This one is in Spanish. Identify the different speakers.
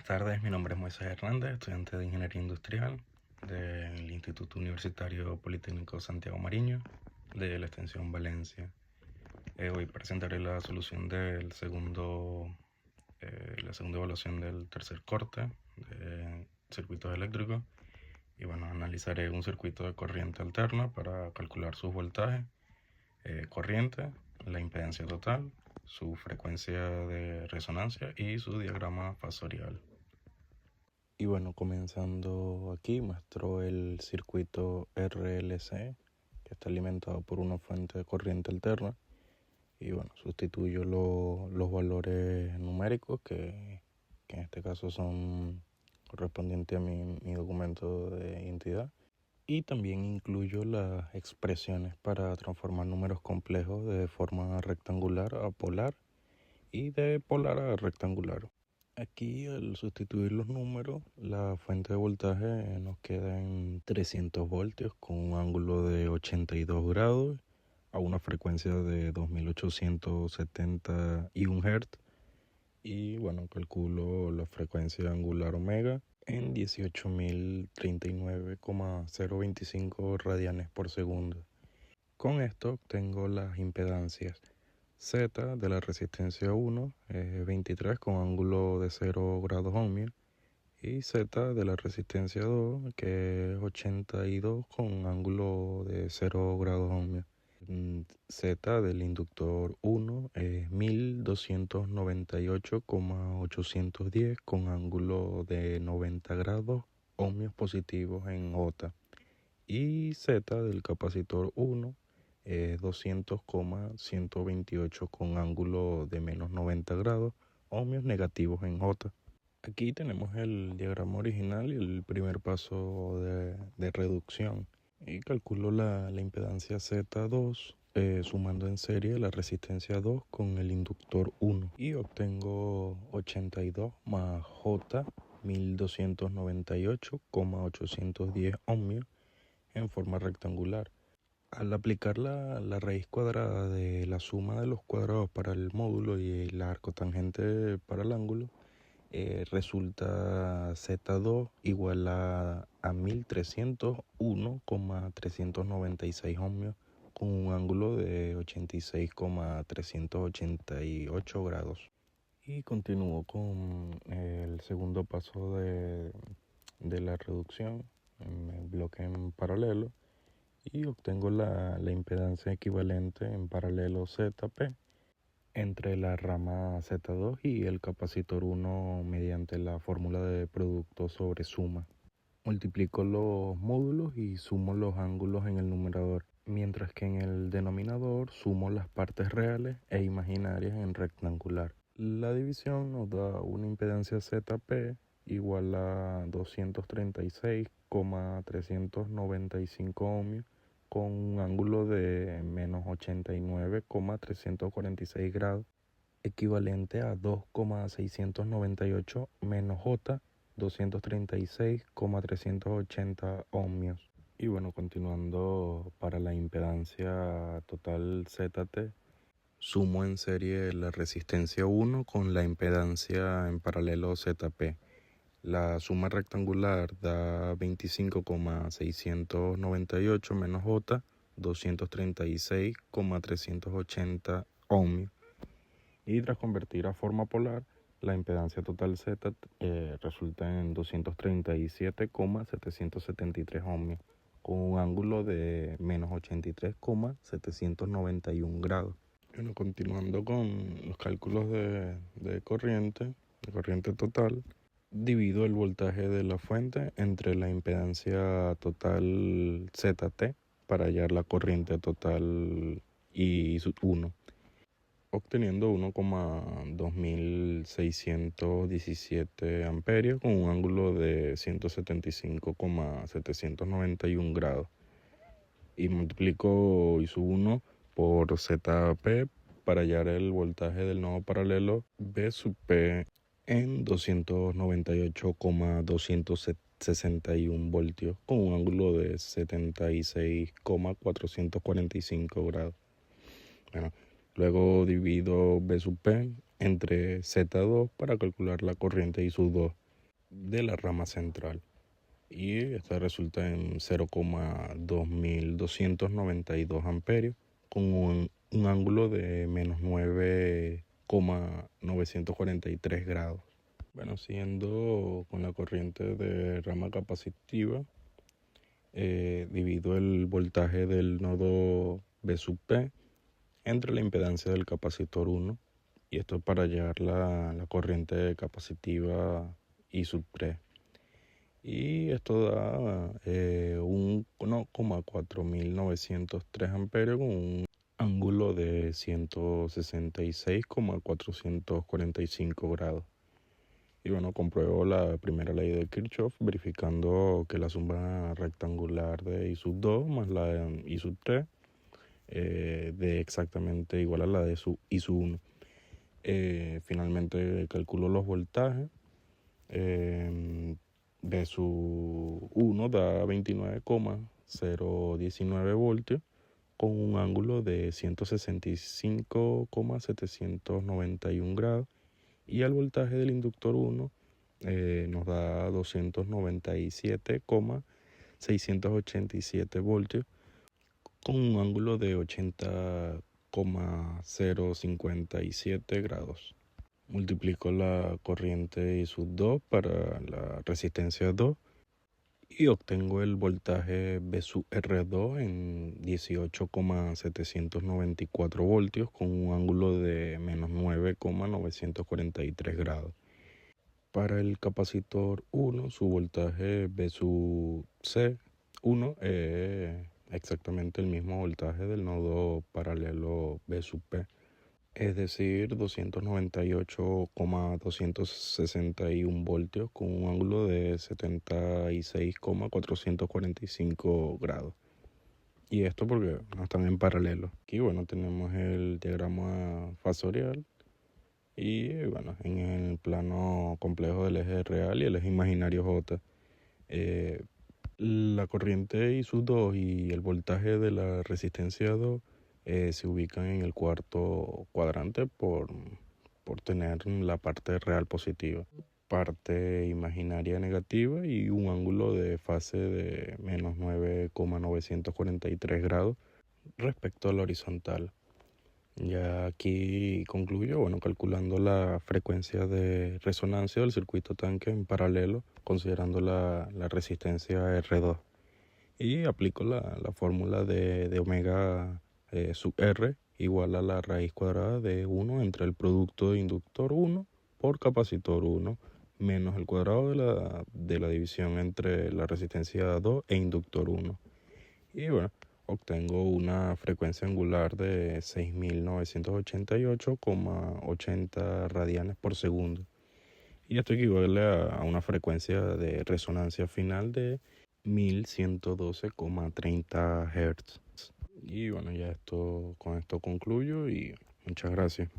Speaker 1: Buenas tardes, mi nombre es Moisés Hernández, estudiante de Ingeniería Industrial del Instituto Universitario Politécnico Santiago Mariño de la extensión Valencia. Hoy presentaré la solución del la segunda evaluación del tercer corte de circuitos eléctricos y analizaré un circuito de corriente alterna para calcular sus voltajes, corriente, la impedancia total, su frecuencia de resonancia y su diagrama fasorial. Y comenzando aquí muestro el circuito RLC, que está alimentado por una fuente de corriente alterna. Y sustituyo los valores numéricos que en este caso son correspondientes a mi documento de identidad. Y también incluyo las expresiones para transformar números complejos de forma rectangular a polar y de polar a rectangular. Aquí, al sustituir los números, la fuente de voltaje nos queda en 300 voltios con un ángulo de 82 grados a una frecuencia de 2871 Hz. Y calculo la frecuencia angular omega en 18.039,025 radianes por segundo. Con esto obtengo las impedancias Z de la resistencia 1 es 23 con ángulo de 0 grados ohmios y Z de la resistencia 2 que es 82 con ángulo de 0 grados ohmios. Z del inductor 1 es 1298,810 con ángulo de 90 grados ohmios positivos en J. Y Z del capacitor 1 es 200,128 con ángulo de menos 90 grados ohmios negativos en J. Aquí tenemos el diagrama original y el primer paso de reducción. Y calculo la impedancia Z2 sumando en serie la resistencia 2 con el inductor 1. Y obtengo 82 más J 1298,810 ohmios en forma rectangular. Al aplicar la raíz cuadrada de la suma de los cuadrados para el módulo y la arcotangente para el ángulo, resulta Z2 igual a 1301,396 ohmios con un ángulo de 86,388 grados. Y continúo con el segundo paso de la reducción en el bloque en paralelo. Y obtengo la impedancia equivalente en paralelo ZP entre la rama Z2 y el capacitor 1 mediante la fórmula de producto sobre suma. Multiplico los módulos y sumo los ángulos en el numerador, mientras que en el denominador sumo las partes reales e imaginarias en rectangular. La división nos da una impedancia ZP igual a 236,395 ohmios con un ángulo de menos 89,346 grados, equivalente a 2,698 menos J, 236,380 ohmios. Y continuando para la impedancia total ZT, sumo en serie la resistencia 1 con la impedancia en paralelo ZP. La suma rectangular da 25,698 menos J, 236,380 ohmios. Y tras convertir a forma polar, la impedancia total Z resulta en 237,773 ohmios, con un ángulo de menos 83,791 grados. Continuando con los cálculos de corriente total, divido el voltaje de la fuente entre la impedancia total ZT para hallar la corriente total I1, obteniendo 1,2617 amperios con un ángulo de 175,791 grados. Y multiplico I1 por ZP para hallar el voltaje del nodo paralelo B sub P en 298,261 voltios con un ángulo de 76,445 grados. Luego divido B sub P entre Z2 para calcular la corriente I sub 2 de la rama central. Y esta resulta en 0,2292 amperios con un ángulo de menos 9,943 grados. Bueno, siguiendo con la corriente de rama capacitiva, divido el voltaje del nodo B sub P entre la impedancia del capacitor 1, y esto es para hallar la corriente capacitiva I sub 3. Y esto da 1,4903 amperios con un ángulo de 166,445 grados. Y bueno, compruebo la primera ley de Kirchhoff verificando que la suma rectangular de I sub 2 más la de I sub 3 de exactamente igual a la de I sub 1. Finalmente calculo los voltajes. B sub 1 da 29,019 voltios con un ángulo de 165,791 grados, y el voltaje del inductor 1 nos da 297,687 voltios con un ángulo de 80,057 grados. Multiplico la corriente I sub 2 para la resistencia 2 y obtengo el voltaje B sub R2 en 18,794 voltios con un ángulo de menos 9,943 grados. Para el capacitor 1, su voltaje B sub C1 es exactamente el mismo voltaje del nodo paralelo B sub P, es decir, 298,261 voltios con un ángulo de 76,445 grados. Y esto porque no están en paralelo. Aquí, bueno, tenemos el diagrama fasorial. Y bueno, en el plano complejo del eje real y el eje imaginario J, la corriente I sub 2 y el voltaje de la resistencia 2 se ubican en el cuarto cuadrante por tener la parte real positiva, parte imaginaria negativa y un ángulo de fase de menos 9,943 grados respecto a la horizontal. Ya aquí concluyo, bueno, calculando la frecuencia de resonancia del circuito tanque en paralelo, considerando la resistencia R2. Y aplico la fórmula de omega sub R igual a la raíz cuadrada de 1 entre el producto de inductor 1 por capacitor 1 menos el cuadrado de la división entre la resistencia 2 e inductor 1. Y bueno, obtengo una frecuencia angular de 6.988,80 radianes por segundo. Y esto equivale a una frecuencia de resonancia final de 1112,30 Hz. Y bueno, con esto concluyo y muchas gracias.